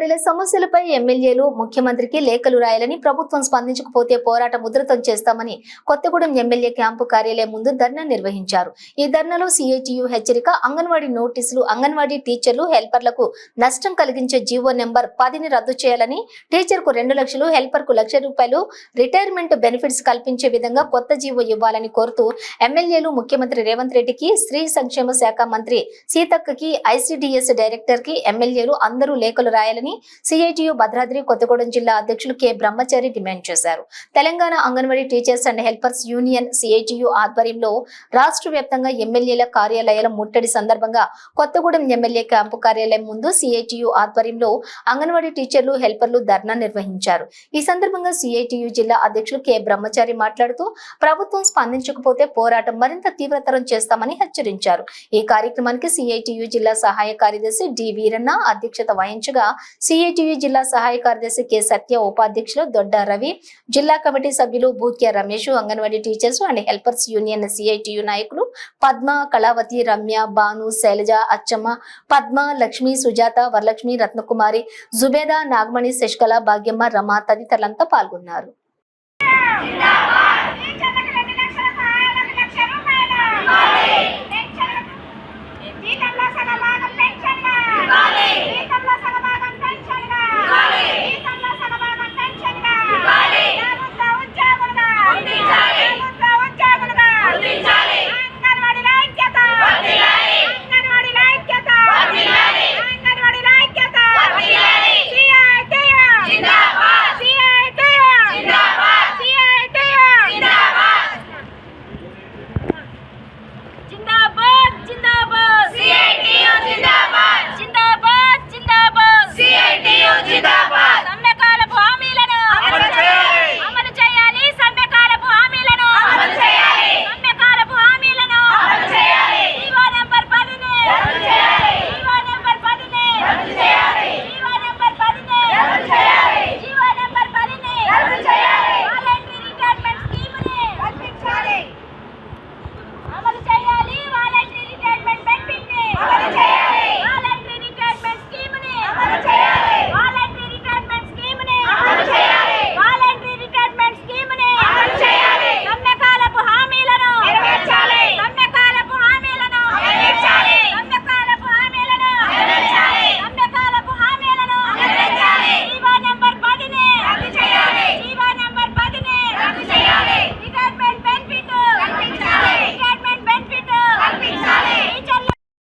అంగన్వాడీల సమస్యలపై ఎమ్మెల్యేలు ముఖ్యమంత్రికి లేఖలు రాయాలని, ప్రభుత్వం స్పందించకపోతే పోరాటం ఉధృతం చేస్తామని కొత్తగూడెం ఎమ్మెల్యే క్యాంపు కార్యాలయం ముందు ధర్నా నిర్వహించారు. ఈ ధర్నాలో సిఐటియు హెచ్చరిక, అంగన్వాడీ నోటీసులు, అంగన్వాడీ టీచర్లు, హెల్పర్లకు నష్టం కలిగించే జీవో నెంబర్ 10ని రద్దు చేయాలని, టీచర్ కు 2 లక్షలు, హెల్పర్ కు 1 లక్ష రూపాయలు రిటైర్మెంట్ బెనిఫిట్స్ కల్పించే విధంగా కొత్త జీవో ఇవ్వాలని కోరుతూ ఎమ్మెల్యేలు ముఖ్యమంత్రి రేవంత్ రెడ్డికి, స్త్రీ సంక్షేమ శాఖ మంత్రి సీతక్కకి, ఐసిడిఎస్ డైరెక్టర్ కి ఎమ్మెల్యేలు అందరూ లేఖలు రాయాలని సిఐటియు భద్రాద్రి కొత్తగూడెం జిల్లా అధ్యక్షులు కె బ్రహ్మచారి డిమాండ్ చేశారు. Telangana anganwadi teachers and helpers union CITU ఆధ్వర్యంలో రాష్ట్ర వ్యాప్తంగా ఎమ్మెల్యేల కార్యాలయాల ముట్టడి సందర్భంగా కొత్తగూడెం ఎమ్మెల్యే క్యాంపు కార్యాలయం ముందు సిఐటియు ఆధ్వర్యంలో అంగన్వాడీ టీచర్లు, హెల్పర్లు ధర్నా నిర్వహించారు. ఈ సందర్భంగా సిఐటియు జిల్లా అధ్యక్షులు కె బ్రహ్మచారి మాట్లాడుతూ, ప్రభుత్వం స్పందించకపోతే పోరాటం మరింత తీవ్రతరం చేస్తామని హెచ్చరించారు. ఈ కార్యక్రమానికి సిఐటియు జిల్లా సహాయ కార్యదర్శి డి వీరన్న అధ్యక్షత వహించగా, సిఐటియు జిల్లా సహాయ కార్యదర్శి కె సత్య, ఉపాధ్యక్షులు దొడ్డ రవి, జిల్లా కమిటీ సభ్యులు Bhutya Ramesh, Anganwadi teachers and helpers union CITU నాయకులు పద్మ, కళావతి, రమ్య, భాను, శైలజ, అచ్చమ్మ, పద్మ, లక్ష్మి, సుజాత, వరలక్ష్మి, రత్నకుమారి, జుబేదా, నాగమణి, శశికళ, భాగ్యమ్మ, రమ తదితరులంతా పాల్గొన్నారు.